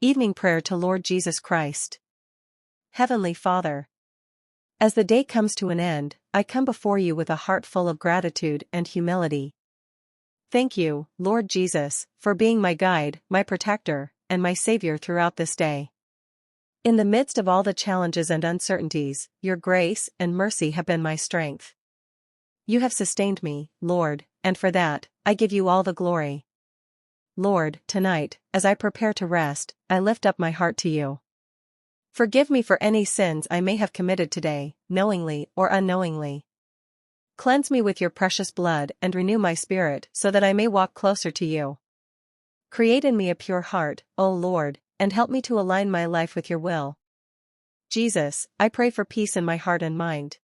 Evening Prayer to Lord Jesus Christ. Heavenly Father, as the day comes to an end, I come before you with a heart full of gratitude and humility. Thank you, Lord Jesus, for being my guide, my protector, and my Savior throughout this day. In the midst of all the challenges and uncertainties, your grace and mercy have been my strength. You have sustained me, Lord, and for that, I give you all the glory. Lord, tonight, as I prepare to rest, I lift up my heart to you. Forgive me for any sins I may have committed today, knowingly or unknowingly. Cleanse me with your precious blood and renew my spirit so that I may walk closer to you. Create in me a pure heart, O Lord, and help me to align my life with your will. Jesus, I pray for peace in my heart and mind.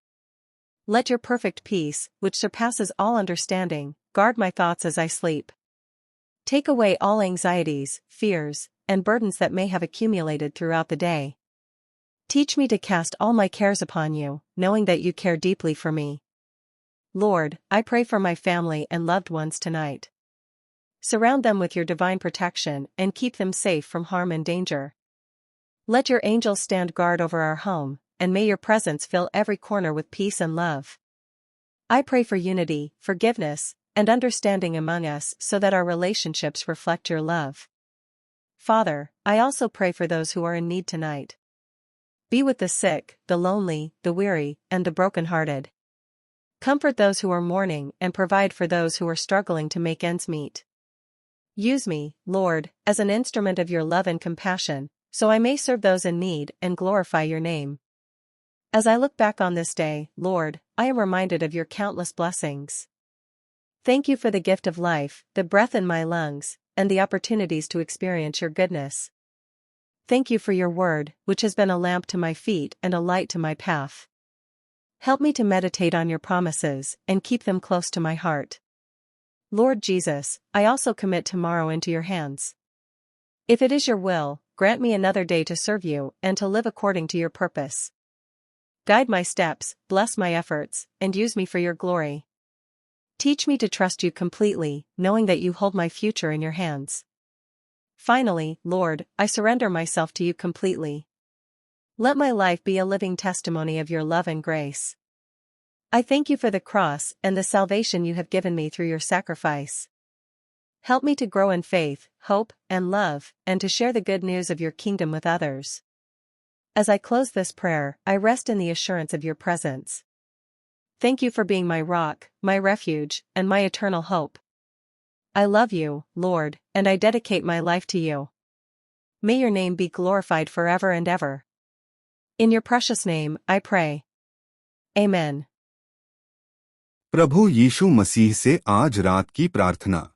Let your perfect peace, which surpasses all understanding, guard my thoughts as I sleep. Take away all anxieties, fears, and burdens that may have accumulated throughout the day. Teach me to cast all my cares upon you, knowing that you care deeply for me. Lord, I pray for my family and loved ones tonight. Surround them with your divine protection and keep them safe from harm and danger. Let your angels stand guard over our home, and may your presence fill every corner with peace and love. I pray for unity, forgiveness, and understanding among us so that our relationships reflect your love. Father, I also pray for those who are in need tonight. Be with the sick, the lonely, the weary, and the brokenhearted. Comfort those who are mourning and provide for those who are struggling to make ends meet. Use me, Lord, as an instrument of your love and compassion, so I may serve those in need and glorify your name. As I look back on this day, Lord, I am reminded of your countless blessings. Thank you for the gift of life, the breath in my lungs, and the opportunities to experience your goodness. Thank you for your word, which has been a lamp to my feet and a light to my path. Help me to meditate on your promises and keep them close to my heart. Lord Jesus, I also commit tomorrow into your hands. If it is your will, grant me another day to serve you and to live according to your purpose. Guide my steps, bless my efforts, and use me for your glory. Teach me to trust you completely, knowing that you hold my future in your hands. Finally, Lord, I surrender myself to you completely. Let my life be a living testimony of your love and grace. I thank you for the cross and the salvation you have given me through your sacrifice. Help me to grow in faith, hope, and love, and to share the good news of your kingdom with others. As I close this prayer, I rest in the assurance of your presence. Thank you for being my rock, my refuge, and my eternal hope. I love you, Lord, and I dedicate my life to you. May your name be glorified forever and ever. In your precious name, I pray. Amen. प्रभु यीशु मसीह से आज रात की प्रार्थना।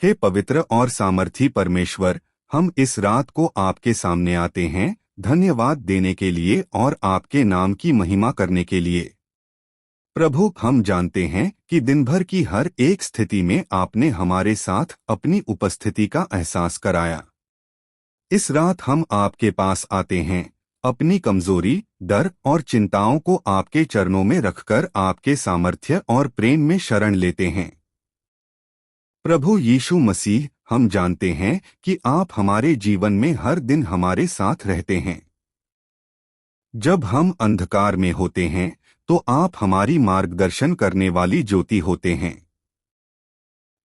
हे पवित्र और सामर्थी परमेश्वर, हम इस रात को आपके सामने आते हैं, धन्यवाद देने के लिए और आपके नाम की महिमा करने के लिए। प्रभु, हम जानते हैं कि दिन भर की हर एक स्थिति में आपने हमारे साथ अपनी उपस्थिति का एहसास कराया। इस रात हम आपके पास आते हैं, अपनी कमजोरी, डर और चिंताओं को आपके चरणों में रखकर आपके सामर्थ्य और प्रेम में शरण लेते हैं। प्रभु यीशु मसीह, हम जानते हैं कि आप हमारे जीवन में हर दिन हमारे साथ रहते हैं। जब हम अंधकार में होते हैं, तो आप हमारी मार्गदर्शन करने वाली ज्योति होते हैं।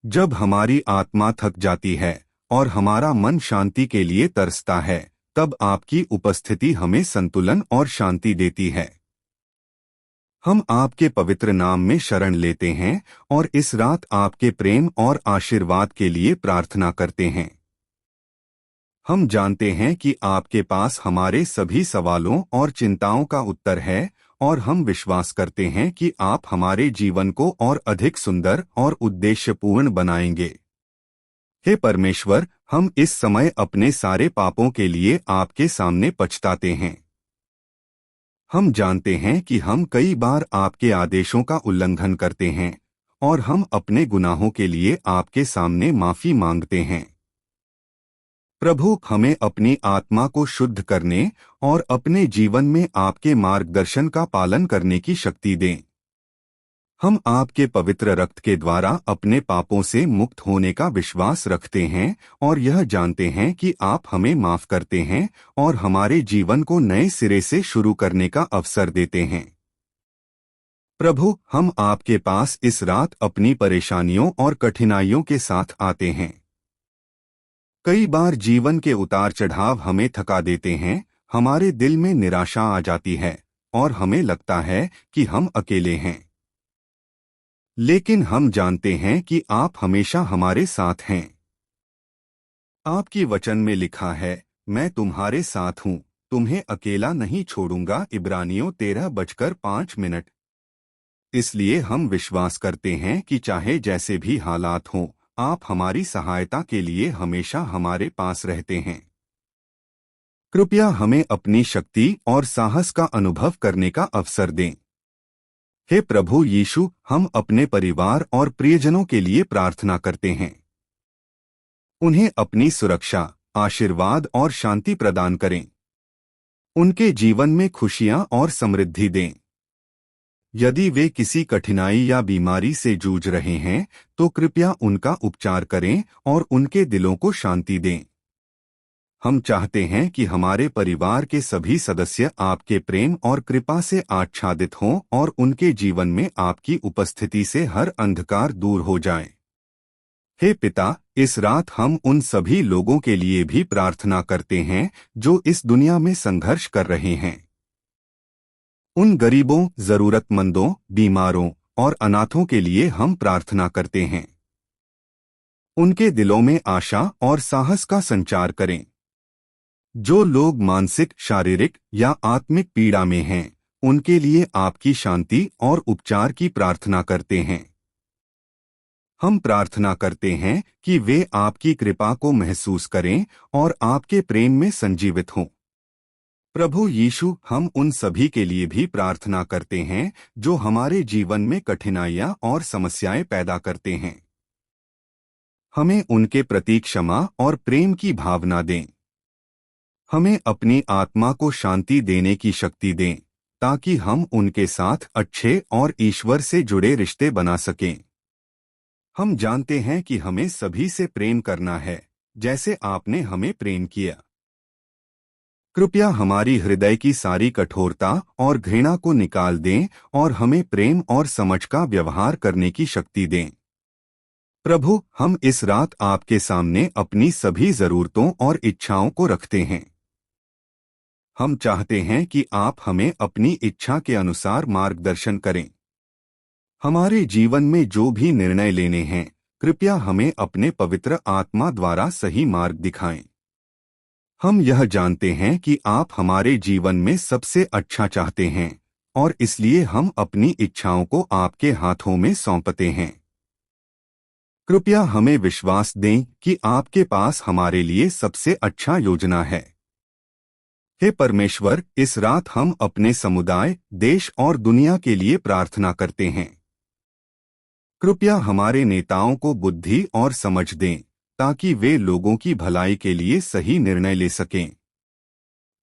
जब हमारी आत्मा थक जाती है और हमारा मन शांति के लिए तरसता है, तब आपकी उपस्थिति हमें संतुलन और शांति देती है। हम आपके पवित्र नाम में शरण लेते हैं और इस रात आपके प्रेम और आशीर्वाद के लिए प्रार्थना करते हैं। हम जानते हैं कि आपके पास हमारे सभी सवालों और चिंताओं का उत्तर है, और हम विश्वास करते हैं कि आप हमारे जीवन को और अधिक सुंदर और उद्देश्यपूर्ण बनाएंगे। हे परमेश्वर, हम इस समय अपने सारे पापों के लिए आपके सामने पछताते हैं। हम जानते हैं कि हम कई बार आपके आदेशों का उल्लंघन करते हैं, और हम अपने गुनाहों के लिए आपके सामने माफी मांगते हैं। प्रभु, हमें अपनी आत्मा को शुद्ध करने और अपने जीवन में आपके मार्गदर्शन का पालन करने की शक्ति दें। हम आपके पवित्र रक्त के द्वारा अपने पापों से मुक्त होने का विश्वास रखते हैं और यह जानते हैं कि आप हमें माफ करते हैं और हमारे जीवन को नए सिरे से शुरू करने का अवसर देते हैं। प्रभु, हम आपके पास इस रात अपनी परेशानियों और कठिनाइयों के साथ आते हैं। कई बार जीवन के उतार चढ़ाव हमें थका देते हैं, हमारे दिल में निराशा आ जाती है और हमें लगता है कि हम अकेले हैं। लेकिन हम जानते हैं कि आप हमेशा हमारे साथ हैं। आपकी वचन में लिखा है, मैं तुम्हारे साथ हूँ, तुम्हें अकेला नहीं छोड़ूंगा। इब्रानियों 13:05। इसलिए हम विश्वास करते हैं कि चाहे जैसे भी हालात हों, आप हमारी सहायता के लिए हमेशा हमारे पास रहते हैं। कृपया हमें अपनी शक्ति और साहस का अनुभव करने का अवसर दें। हे प्रभु यीशु, हम अपने परिवार और प्रियजनों के लिए प्रार्थना करते हैं। उन्हें अपनी सुरक्षा, आशीर्वाद और शांति प्रदान करें। उनके जीवन में खुशियां और समृद्धि दें। यदि वे किसी कठिनाई या बीमारी से जूझ रहे हैं, तो कृपया उनका उपचार करें और उनके दिलों को शांति दें। हम चाहते हैं कि हमारे परिवार के सभी सदस्य आपके प्रेम और कृपा से आच्छादित हों और उनके जीवन में आपकी उपस्थिति से हर अंधकार दूर हो जाए। हे पिता, इस रात हम उन सभी लोगों के लिए भी प्रार्थना करते हैं जो इस दुनिया में संघर्ष कर रहे हैं। उन गरीबों, जरूरतमंदों, बीमारों और अनाथों के लिए हम प्रार्थना करते हैं। उनके दिलों में आशा और साहस का संचार करें। जो लोग मानसिक, शारीरिक या आत्मिक पीड़ा में हैं, उनके लिए आपकी शांति और उपचार की प्रार्थना करते हैं। हम प्रार्थना करते हैं कि वे आपकी कृपा को महसूस करें और आपके प्रेम में संजीवित हों। प्रभु यीशु, हम उन सभी के लिए भी प्रार्थना करते हैं जो हमारे जीवन में कठिनाइयां और समस्याएं पैदा करते हैं। हमें उनके प्रति क्षमा और प्रेम की भावना दें। हमें अपनी आत्मा को शांति देने की शक्ति दें, ताकि हम उनके साथ अच्छे और ईश्वर से जुड़े रिश्ते बना सकें। हम जानते हैं कि हमें सभी से प्रेम करना है, जैसे आपने हमें प्रेम किया। कृपया हमारी हृदय की सारी कठोरता और घृणा को निकाल दें और हमें प्रेम और समझ का व्यवहार करने की शक्ति दें। प्रभु, हम इस रात आपके सामने अपनी सभी जरूरतों और इच्छाओं को रखते हैं। हम चाहते हैं कि आप हमें अपनी इच्छा के अनुसार मार्गदर्शन करें। हमारे जीवन में जो भी निर्णय लेने हैं, कृपया हमें अपने पवित्र आत्मा द्वारा सही मार्ग दिखाएं। हम यह जानते हैं कि आप हमारे जीवन में सबसे अच्छा चाहते हैं और इसलिए हम अपनी इच्छाओं को आपके हाथों में सौंपते हैं। कृपया हमें विश्वास दें कि आपके पास हमारे लिए सबसे अच्छा योजना है। हे परमेश्वर, इस रात हम अपने समुदाय, देश और दुनिया के लिए प्रार्थना करते हैं। कृपया हमारे नेताओं को बुद्धि और समझ दें, ताकि वे लोगों की भलाई के लिए सही निर्णय ले सकें।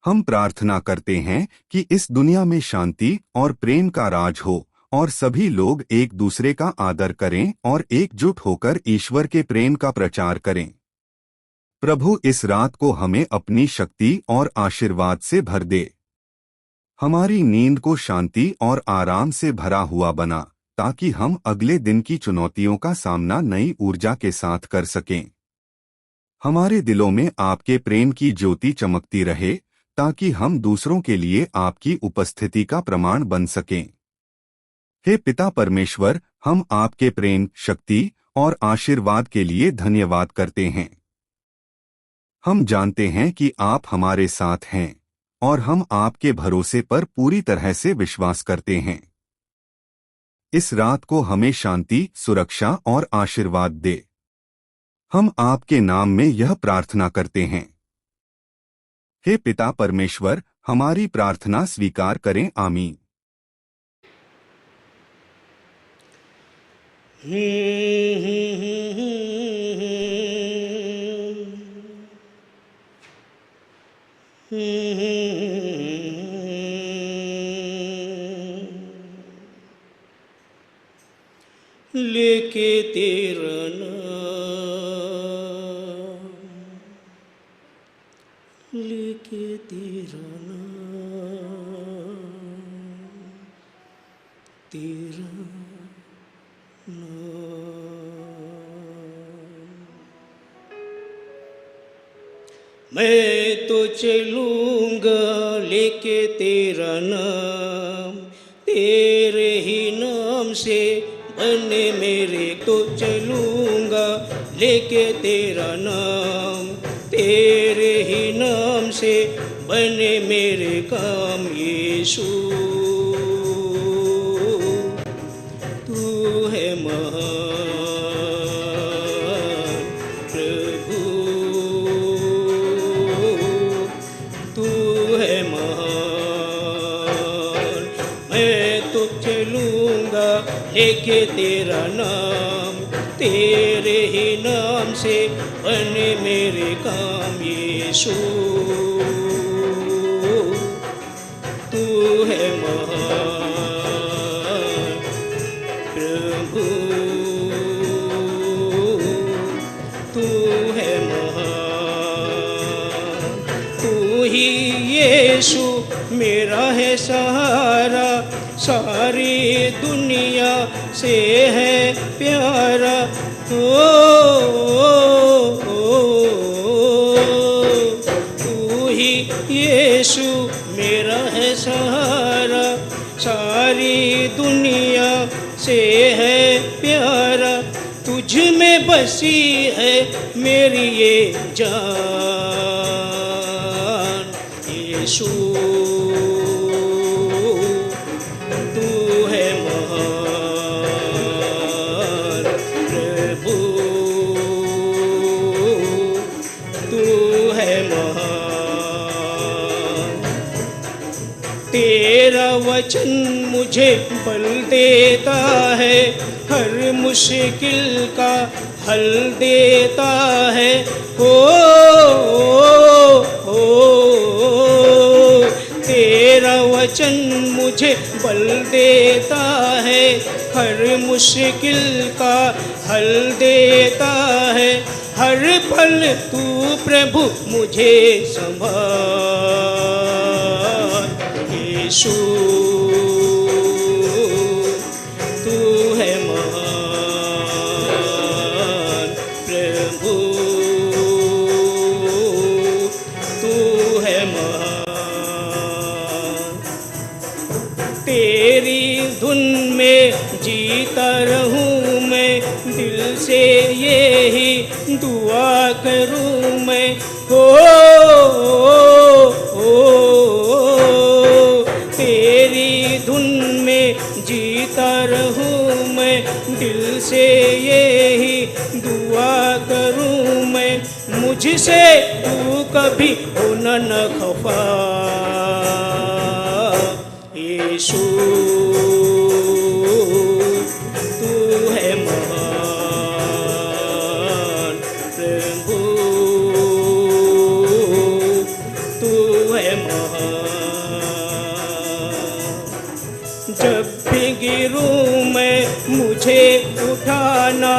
हम प्रार्थना करते हैं कि इस दुनिया में शांति और प्रेम का राज हो और सभी लोग एक दूसरे का आदर करें और एकजुट होकर ईश्वर के प्रेम का प्रचार करें। प्रभु, इस रात को हमें अपनी शक्ति और आशीर्वाद से भर दे। हमारी नींद को शांति और आराम से भरा हुआ बना, ताकि हम अगले दिन की चुनौतियों का सामना नई ऊर्जा के साथ कर सकें। हमारे दिलों में आपके प्रेम की ज्योति चमकती रहे, ताकि हम दूसरों के लिए आपकी उपस्थिति का प्रमाण बन सकें। हे पिता परमेश्वर, हम आपके प्रेम, शक्ति और आशीर्वाद के लिए धन्यवाद करते हैं। हम जानते हैं कि आप हमारे साथ हैं और हम आपके भरोसे पर पूरी तरह से विश्वास करते हैं। इस रात को हमें शांति, सुरक्षा और आशीर्वाद दे। हम आपके नाम में यह प्रार्थना करते हैं। हे पिता परमेश्वर, हमारी प्रार्थना स्वीकार करें। आमीन। तेरा नाम, लेके तेरा नाम, तेरा मैं तो चलूँगा लेके तेरा नाम, तेरे ही नाम से बने मेरे। तो चलूँगा लेके तेरा नाम, तेरे ही नाम से बने मेरे काम। यीशु तू है महान प्रभु, तू है महान। मैं तो चलूँगा लेके तेरा नाम, तेरे ही नाम से बने मेरे काम। यीशु तू है महान प्रभु, तू है महान। तू ही यीशु मेरा है सहारा, सारी दुनिया से है प्यारा। ओ तू ही यीशु मेरा है सहारा, सारी दुनिया से है प्यारा। तुझ में बसी है मेरी ये जान। यीशु तू है महान प्रभु, तू है महान। तेरा वचन मुझे बल देता है, हर मुश्किल का हल देता है। हो तेरा वचन मुझे बल देता है, हर मुश्किल का हल देता है। हर पल तू प्रभु मुझे संभाल। यीशु तू है महान प्रभु, तू है महान। तेरी धुन में जीता रहूं मैं, दिल से यही दुआ करूं मैं। हो तेरी धुन में जीता रहूं मैं, दिल से यही दुआ करूं मैं। मुझसे तू कभी होना न खफा। यीशु तू है महान प्रभु, तू है महान। जब भी गिरूं मैं मुझे उठाना,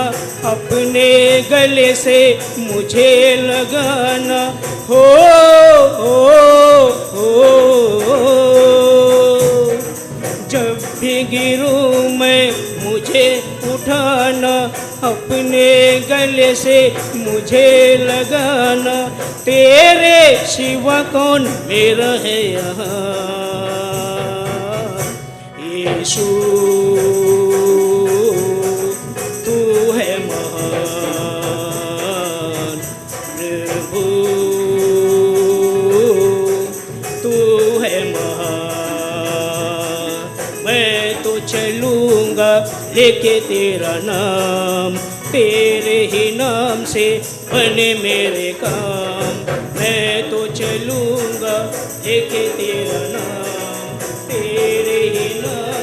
अपने गले से मुझे लगाना। हो जब भी गिरूं मैं मुझे उठाना, अपने गले से मुझे लगाना। तेरे सिवा कौन मेरा है यहाँ। यीशु तू है महान प्रभु, तू है महान। मैं तो चलूँगा लेके तेरा नाम, तेरे ही नाम से बने मेरे काम। मैं तो चलूँगा लेके तेरा नाम, तेरे ही नाम